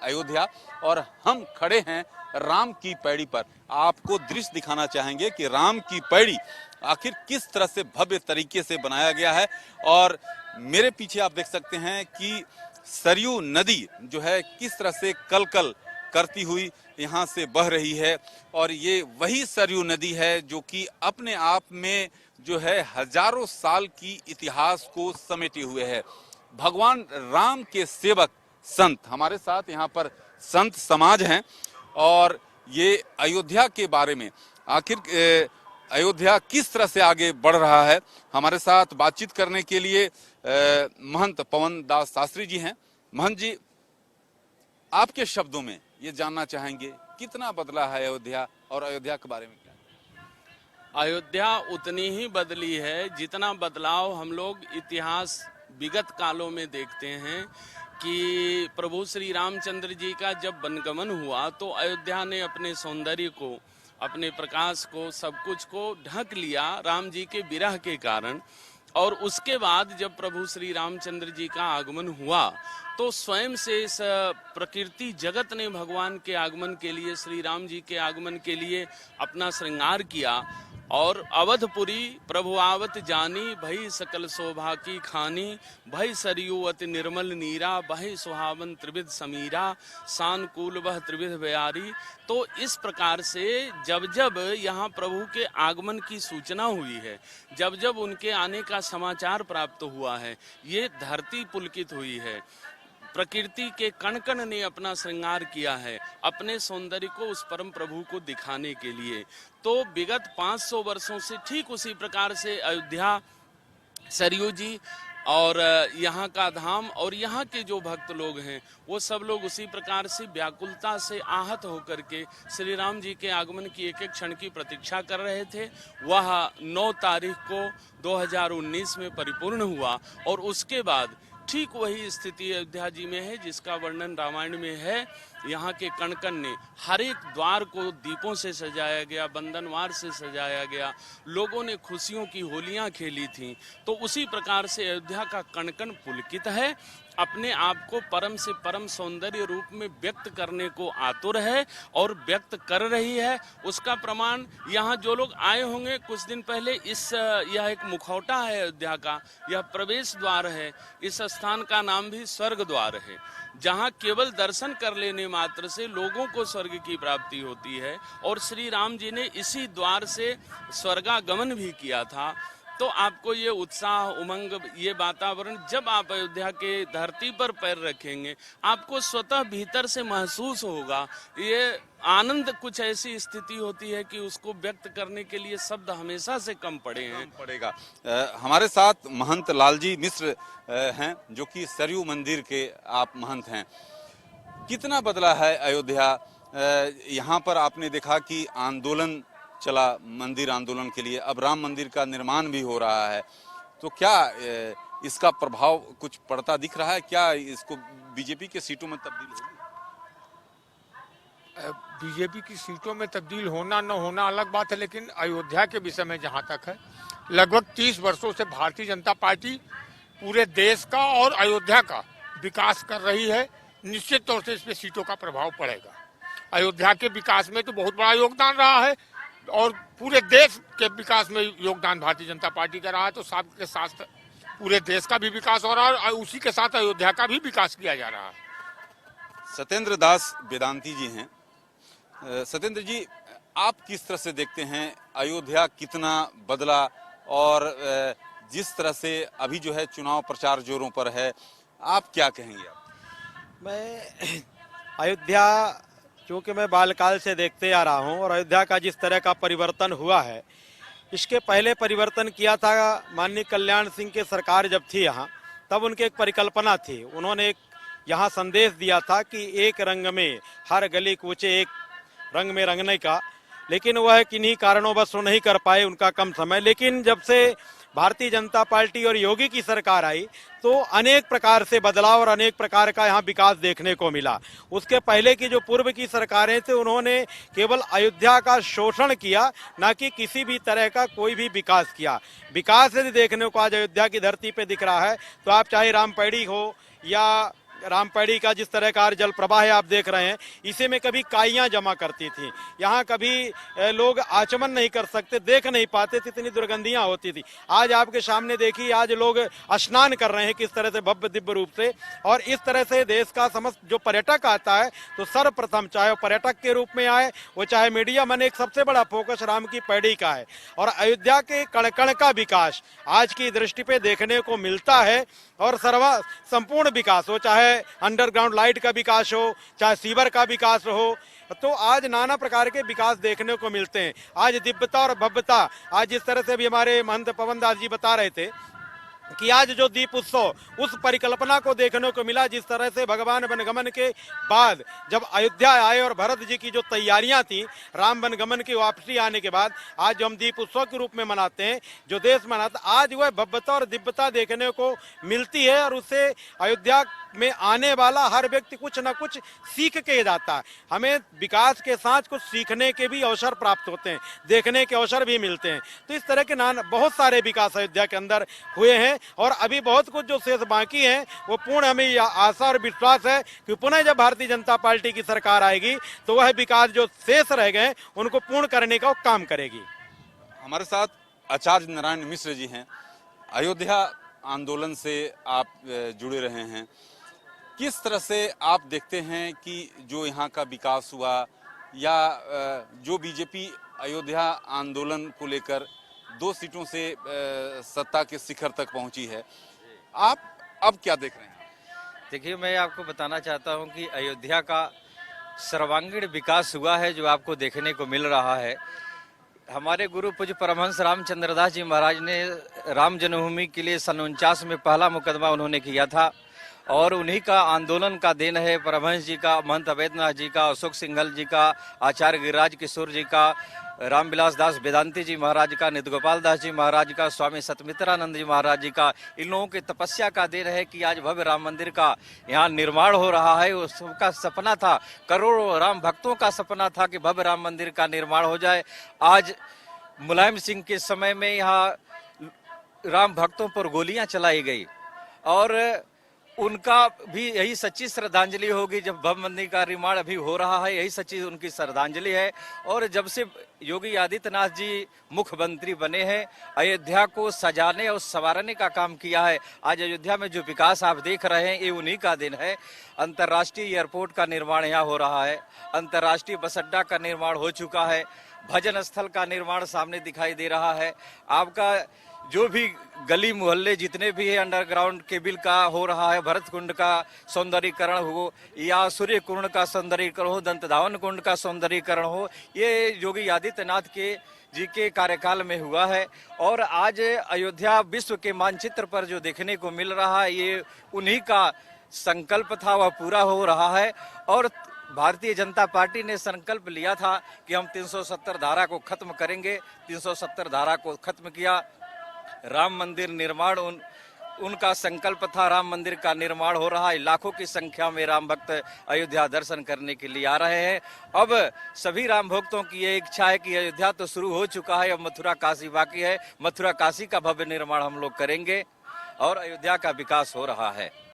अयोध्या और हम खड़े हैं राम की पैड़ी पर। आपको दृश्य दिखाना चाहेंगे कि राम की पैड़ी आखिर किस तरह से भव्य तरीके से बनाया गया है। और मेरे पीछे आप देख सकते हैं कि सरयू नदी जो है किस तरह से कल कल करती हुई यहाँ से बह रही है। और ये वही सरयू नदी है जो कि अपने आप में जो है हजारों साल की इतिहास को समेटे हुए है। भगवान राम के सेवक संत हमारे साथ यहाँ पर संत समाज हैं और ये अयोध्या के बारे में आखिर अयोध्या किस तरह से आगे बढ़ रहा है, हमारे साथ बातचीत करने के लिए महंत पवन दास शास्त्री जी हैं। महंत जी, आपके शब्दों में ये जानना चाहेंगे कितना बदला है अयोध्या और अयोध्या के बारे में क्या? अयोध्या उतनी ही बदली है जितना बदलाव हम लोग इतिहास विगत कालों में देखते हैं कि प्रभु श्री रामचंद्र जी का जब वनगमन हुआ तो अयोध्या ने अपने सौंदर्य को, अपने प्रकाश को, सब कुछ को ढक लिया राम जी के विरह के कारण। और उसके बाद जब प्रभु श्री रामचंद्र जी का आगमन हुआ तो स्वयं से इस प्रकृति जगत ने भगवान के आगमन के लिए, श्री राम जी के आगमन के लिए अपना श्रृंगार किया। और अवधपुरी प्रभु आवत जानी, भई सकल शोभा की खानी, भई सरयू अति निर्मल नीरा, भई सुहावन त्रिविध समीरा, सानकूल वह त्रिविध बयारी। तो इस प्रकार से जब जब यहाँ प्रभु के आगमन की सूचना हुई है, जब जब उनके आने का समाचार प्राप्त हुआ है, ये धरती पुलकित हुई है। प्रकृति के कण कण ने अपना श्रृंगार किया है अपने सौंदर्य को उस परम प्रभु को दिखाने के लिए। तो विगत 500 वर्षों से ठीक उसी प्रकार से अयोध्या, सरयू जी और यहाँ का धाम और यहाँ के जो भक्त लोग हैं वो सब लोग उसी प्रकार से व्याकुलता से आहत होकर के श्री राम जी के आगमन की एक एक क्षण की प्रतीक्षा कर रहे थे। वह 9 तारीख को 2019 में परिपूर्ण हुआ और उसके बाद ठीक वही स्थिति अयोध्या जी में है जिसका वर्णन रामायण में है। यहाँ के कण कण ने हर एक द्वार को दीपों से सजाया गया, बंधनवार से सजाया गया, लोगों ने खुशियों की होलियां खेली थीं। तो उसी प्रकार से अयोध्या का कण कण पुलकित है, अपने आप को परम से परम सौंदर्य रूप में व्यक्त करने को आतुर है और व्यक्त कर रही है। उसका प्रमाण यहाँ जो लोग आए होंगे कुछ दिन पहले, यह एक मुखौटा है अयोध्या का, यह प्रवेश द्वार है। इस स्थान का नाम भी स्वर्ग द्वार है, जहाँ केवल दर्शन कर लेने मात्र से लोगों को स्वर्ग की प्राप्ति होती है। और श्री राम जी ने इसी द्वार से स्वर्गागमन भी किया था। तो आपको ये उत्साह, उमंग, ये वातावरण जब आप अयोध्या के धरती पर पैर रखेंगे आपको स्वतः भीतर से महसूस होगा। ये आनंद कुछ ऐसी स्थिति होती है कि उसको व्यक्त करने के लिए शब्द हमेशा से कम पड़ेगा। हमारे साथ महंत लालजी मिश्र हैं जो कि सरयू मंदिर के आप महंत हैं। कितना बदला है अयोध्या? यहाँ पर आपने देखा कि आंदोलन चला मंदिर आंदोलन के लिए, अब राम मंदिर का निर्माण भी हो रहा है। तो क्या इसका प्रभाव कुछ पड़ता दिख रहा है? क्या इसको बीजेपी के सीटों में तब्दील होगी? बीजेपी की सीटों में तब्दील होना न होना अलग बात है, लेकिन अयोध्या के विषय में जहां तक है, लगभग 30 वर्षों से भारतीय जनता पार्टी पूरे देश का और अयोध्या का विकास कर रही है। निश्चित तौर से इस पे सीटों का प्रभाव पड़ेगा। अयोध्या के विकास में तो बहुत बड़ा योगदान रहा है और पूरे देश के विकास में योगदान भारतीय जनता पार्टी का रहा है। तो साथ के साथ पूरे देश का भी विकास हो रहा है और उसी के साथ अयोध्या का भी विकास किया जा रहा है। सत्येंद्र दास वेदांती जी हैं। सत्येंद्र जी, आप किस तरह से देखते हैं अयोध्या कितना बदला और जिस तरह से अभी जो है चुनाव प्रचार जोरों पर है, आप क्या कहेंगे? मैं अयोध्या क्योंकि मैं बालकाल से देखते आ रहा हूं और अयोध्या का जिस तरह का परिवर्तन हुआ है, इसके पहले परिवर्तन किया था माननीय कल्याण सिंह की सरकार जब थी यहाँ, तब उनकी एक परिकल्पना थी। उन्होंने एक यहाँ संदेश दिया था कि एक रंग में हर गली कूचे एक रंग में रंगने का, लेकिन वह किन्हीं कारणोंवश नहीं कर पाए, उनका कम समय। लेकिन जब से भारतीय जनता पार्टी और योगी की सरकार आई तो अनेक प्रकार से बदलाव और अनेक प्रकार का यहाँ विकास देखने को मिला। उसके पहले की जो पूर्व की सरकारें थे उन्होंने केवल अयोध्या का शोषण किया, ना कि किसी भी तरह का कोई भी विकास किया। विकास यदि देखने को आज अयोध्या की धरती पे दिख रहा है तो आप चाहे रामपेड़ी हो या रामपैड़ी का जिस तरह का जल प्रवाह है आप देख रहे हैं, इसी में कभी काइयां जमा करती थी। यहाँ कभी लोग आचमन नहीं कर सकते, देख नहीं पाते थे, इतनी दुर्गंधियां होती थी। आज आपके सामने देखिए, आज लोग स्नान कर रहे हैं किस तरह से भव्य दिव्य रूप से। और इस तरह से देश का समस्त जो पर्यटक आता है तो सर्वप्रथम चाहे वो पर्यटक के रूप में आए, वो चाहे मीडिया मन, एक सबसे बड़ा फोकस राम की पैड़ी का है। और अयोध्या के कण कण का विकास आज की दृष्टि पे देखने को मिलता है। और संपूर्ण विकास हो, चाहे अंडरग्राउंड लाइट का विकास हो, चाहे सीवर का विकास हो, तो आज नाना प्रकार के विकास देखने को मिलते हैं। आज दिव्यता और भव्यता, आज जिस तरह से भी हमारे महंत पवन दास जी बता रहे थे कि आज जो दीप उत्सव, उस परिकल्पना को देखने को मिला, जिस तरह से भगवान वनगमन के बाद जब अयोध्या आए और भरत जी की जो तैयारियां थी राम वनगमन की वापसी आने के बाद, आज जो हम दीप उत्सव के रूप में मनाते हैं, जो देश मनाता, आज वह भव्यता और दिव्यता देखने को मिलती है। और उससे अयोध्या में आने वाला हर व्यक्ति कुछ न कुछ सीख के जाता है। हमें विकास के साथ कुछ सीखने के भी अवसर प्राप्त होते हैं, देखने के अवसर भी मिलते हैं। तो इस तरह के बहुत सारे विकास अयोध्या के अंदर हुए हैं और अभी बहुत कुछ जो शेष बाकी है, वो पूर्ण हमें आशा और विश्वास है कि पुनः जब भारतीय जनता पार्टी की सरकार आएगी तो वह विकास जो शेष रह गए उनको पूर्ण करने का काम करेगी। हमारे साथ आचार्य नारायण मिश्र जी हैं, अयोध्या आंदोलन से आप जुड़े रहे हैं। किस तरह से आप देखते हैं कि जो यहाँ का विकास हुआ या जो बीजेपी अयोध्या आंदोलन को लेकर 2 सीटों से सत्ता के शिखर तक पहुंची है, आप अब क्या देख रहे हैं? देखिए, मैं आपको बताना चाहता हूं कि अयोध्या का सर्वांगीण विकास हुआ है जो आपको देखने को मिल रहा है। हमारे गुरु पूज्य परमहंस रामचंद्र दास जी महाराज ने राम जन्मभूमि के लिए सन 49 में पहला मुकदमा उन्होंने किया था और उन्हीं का आंदोलन का देन है। परमहंस जी का, महंत अवैधनाथ जी का, अशोक सिंघल जी का, आचार्य गिरिराज किशोर जी का, रामविलास दास वेदांती जी महाराज का, नित्य गोपाल दास जी महाराज का, स्वामी सतमित्रानंद जी महाराज जी का, इन लोगों की तपस्या का देन है कि आज भव्य राम मंदिर का यहाँ निर्माण हो रहा है। वो सबका सपना था, करोड़ों राम भक्तों का सपना था कि भव्य राम मंदिर का निर्माण हो जाए। आज मुलायम सिंह के समय में यहाँ राम भक्तों पर गोलियां चलाई गई और उनका भी यही सच्ची श्रद्धांजलि होगी। जब भव्य मंदिर का निर्माण अभी हो रहा है, यही सच्ची उनकी श्रद्धांजलि है। और जब से योगी आदित्यनाथ जी मुख्यमंत्री बने हैं, अयोध्या को सजाने और संवारने का काम किया है। आज अयोध्या में जो विकास आप देख रहे हैं, ये उन्हीं का दिन है। अंतर्राष्ट्रीय एयरपोर्ट का निर्माण यहाँ हो रहा है, अंतर्राष्ट्रीय बस अड्डा का निर्माण हो चुका है, भजन स्थल का निर्माण सामने दिखाई दे रहा है। आपका जो भी गली मोहल्ले जितने भी है, अंडरग्राउंड केबल का हो रहा है, भरत कुंड का सौंदर्यीकरण हो या सूर्य कुंड का सौंदर्यीकरण हो, दंत धावन कुंड का सौंदर्यीकरण हो, ये योगी आदित्यनाथ के जी के कार्यकाल में हुआ है। और आज अयोध्या विश्व के मानचित्र पर जो देखने को मिल रहा है, ये उन्हीं का संकल्प था, वह पूरा हो रहा है। और भारतीय जनता पार्टी ने संकल्प लिया था कि हम 370 धारा को खत्म करेंगे, 370 धारा को खत्म किया। राम मंदिर निर्माण उनका संकल्प था, राम मंदिर का निर्माण हो रहा है। लाखों की संख्या में राम भक्त अयोध्या दर्शन करने के लिए आ रहे हैं। अब सभी राम भक्तों की ये इच्छा है कि अयोध्या तो शुरू हो चुका है, अब मथुरा काशी बाकी है। मथुरा काशी का भव्य निर्माण हम लोग करेंगे और अयोध्या का विकास हो रहा है।